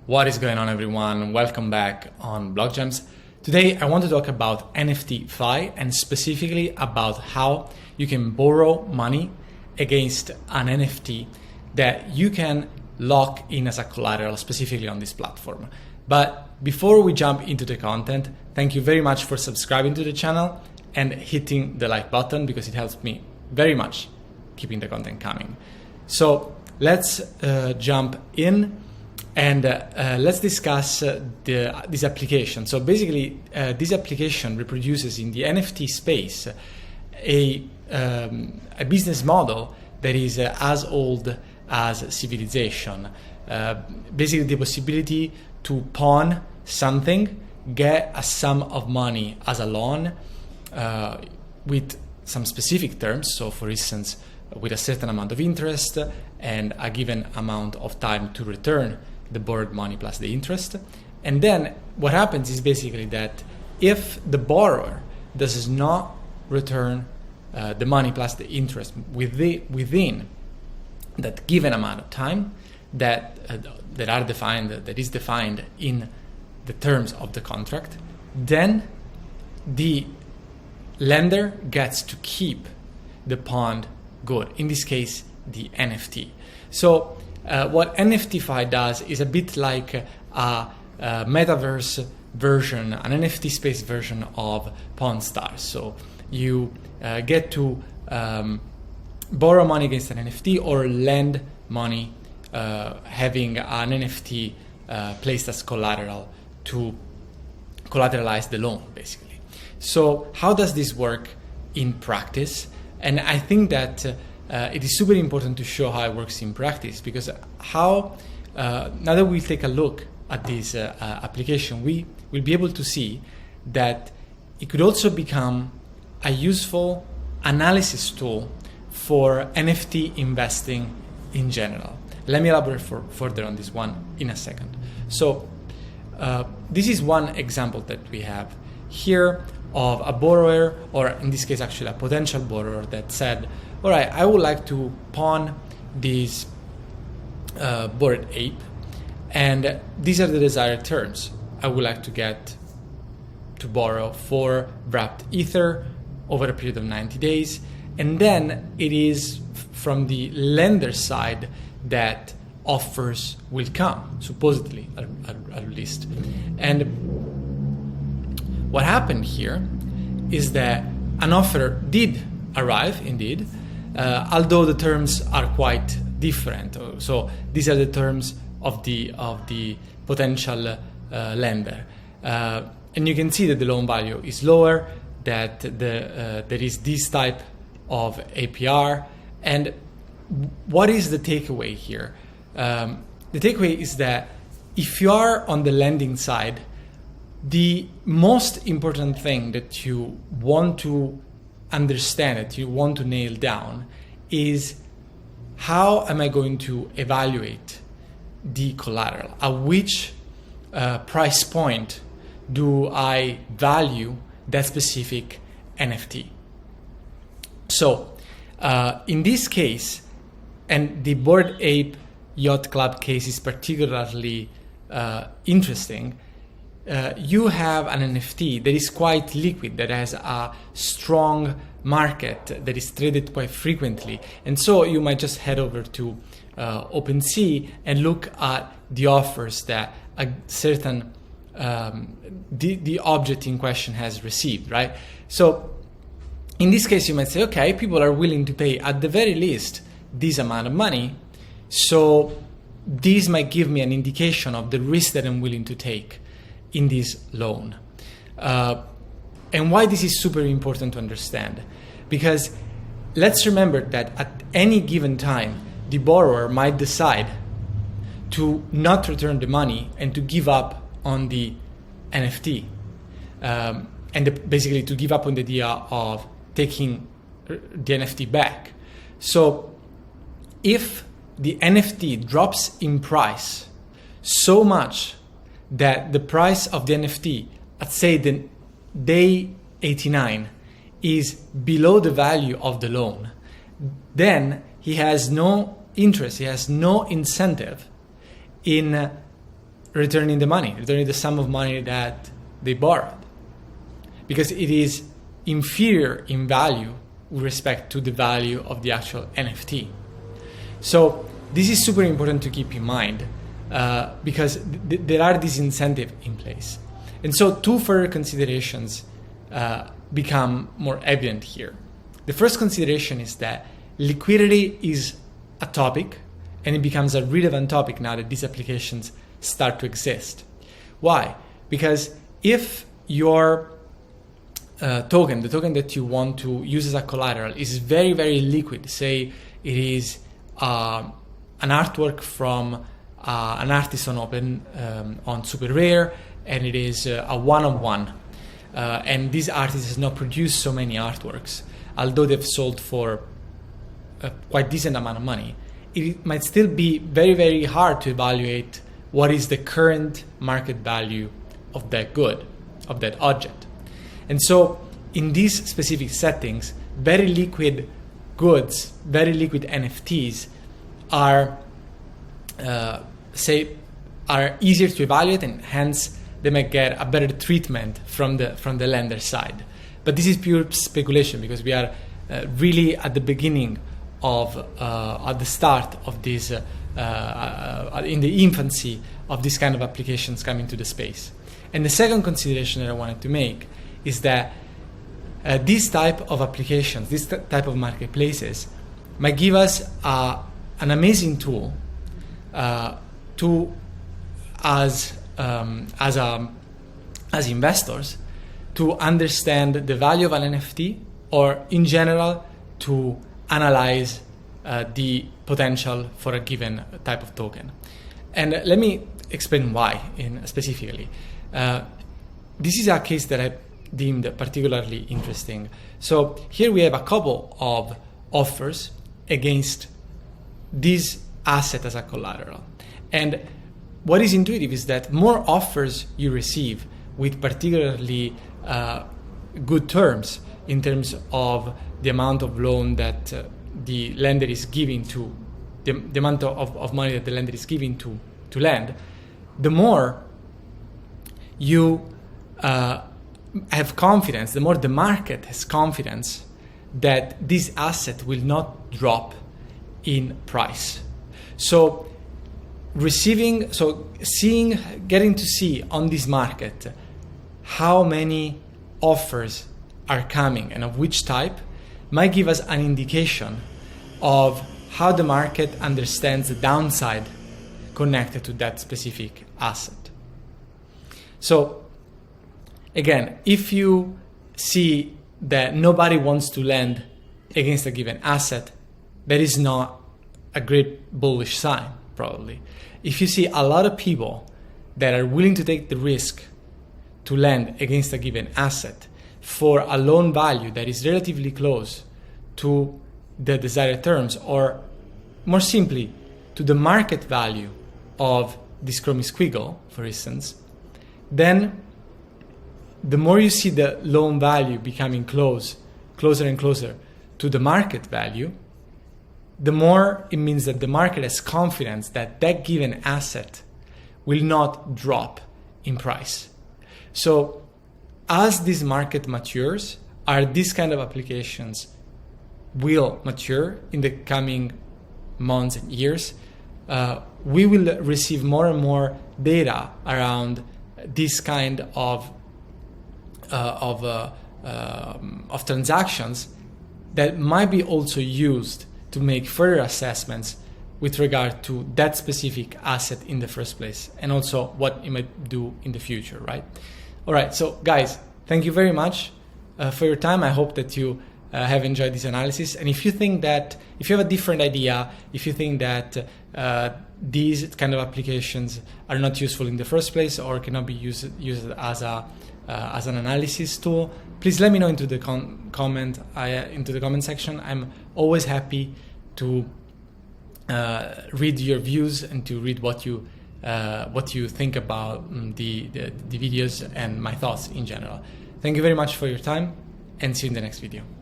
What is going on, everyone? Welcome back on Blockgems. Today I want to talk about NFT Fi and specifically about how you can borrow money against an NFT that you can lock in as a collateral specifically on this platform. But before we jump into the content, thank you very much for subscribing to the channel and hitting the like button because it helps me very much keeping the content coming. So let's jump in. And let's discuss this application. So basically, this application reproduces in the NFT space a business model that is as old as civilization. Basically, the possibility to pawn something, get a sum of money as a loan with some specific terms. So for instance, with a certain amount of interest and a given amount of time to return the borrowed money plus the interest. And then what happens is basically that if the borrower does not return the money plus the interest within that given amount of time that is defined in the terms of the contract, then the lender gets to keep the pawned good, in this case the NFT. So what NFTFi does is a bit like a metaverse version, an NFT space version of Pawn Stars. So you get to borrow money against an NFT or lend money having an NFT placed as collateral to collateralize the loan, basically. So how does this work in practice? And I think that it is super important to show how it works in practice, because now that we take a look at this application, we will be able to see that it could also become a useful analysis tool for NFT investing in general. Let me elaborate further on this one in a second. So this is one example that we have here of a borrower, or in this case actually a potential borrower, that said, all right, I would like to pawn this Bored Ape, and these are the desired terms. I would like to get to borrow 4 wrapped Ether over a period of 90 days, and then it is from the lender side that offers will come, supposedly at least. And what happened here is that an offer did arrive indeed, although the terms are quite different. So these are the terms of the potential lender, and you can see that the loan value is lower, that there is this type of APR. And what is the takeaway here? The takeaway is that if you are on the lending side, the most important thing that you want to understand, that you want to nail down, is how am I going to evaluate the collateral? At which price point do I value that specific NFT? So in this case, and the Bored Ape Yacht Club case is particularly interesting, you have an NFT that is quite liquid, that has a strong market, that is traded quite frequently. And so you might just head over to OpenSea and look at the offers that a certain the object in question has received, right? So in this case, you might say, okay, people are willing to pay at the very least this amount of money, so this might give me an indication of the risk that I'm willing to take in this loan. And why this is super important to understand, because let's remember that at any given time, the borrower might decide to not return the money and to give up on the NFT, and basically to give up on the idea of taking the NFT back. So if the NFT drops in price so much that the price of the NFT at, say, the day 89 is below the value of the loan, then he has no interest, he has no incentive in returning the money, returning the sum of money that they borrowed, because it is inferior in value with respect to the value of the actual NFT. So this is super important to keep in mind because there are these incentives in place. And so two further considerations become more evident here. The first consideration is that liquidity is a topic, and it becomes a relevant topic now that these applications start to exist. Why? Because if your token, the token that you want to use as a collateral, is very, very liquid, say it is an artwork from an artist on Open, on Super Rare, and it is a one-on-one. And this artist has not produced so many artworks, although they've sold for a quite decent amount of money. It might still be very, very hard to evaluate what is the current market value of that good, of that object. And so in these specific settings, very liquid goods, very liquid NFTs are easier to evaluate, and hence they might get a better treatment from the lender side. But this is pure speculation, because we are really at the beginning of at the start of this in the infancy of this kind of applications coming to the space. And the second consideration that I wanted to make is that these type of applications, this type of marketplaces, might give us an amazing tool to as investors to understand the value of an NFT, or in general to analyze the potential for a given type of token. And let me explain why specifically. This is a case that I deemed particularly interesting. So here we have a couple of offers against this asset as a collateral. And what is intuitive is that more offers you receive with particularly good terms in terms of the amount of loan that the lender is giving to, the amount of money that the lender is giving to lend, the more you have confidence, the more the market has confidence that this asset will not drop in price. So getting to see on this market how many offers are coming and of which type might give us an indication of how the market understands the downside connected to that specific asset. So again, if you see that nobody wants to lend against a given asset, that is not a great bullish sign, probably. If you see a lot of people that are willing to take the risk to lend against a given asset for a loan value that is relatively close to the desired terms, or more simply, to the market value of this Chromie squiggle, for instance, then the more you see the loan value becoming closer and closer to the market value, the more it means that the market has confidence that that given asset will not drop in price. So as this market matures, these kind of applications will mature in the coming months and years, we will receive more and more data around this kind of transactions that might be also used to make further assessments with regard to that specific asset in the first place, and also what it might do in the future, right? All right, so guys, thank you very much for your time. I hope that you have enjoyed this analysis. And if you think that, if you have a different idea, if you think that these kind of applications are not useful in the first place or cannot be used as an analysis tool, please let me know into the comment section. I'm always happy to read your views and to read what you think about the videos and my thoughts in general. Thank you very much for your time, and see you in the next video.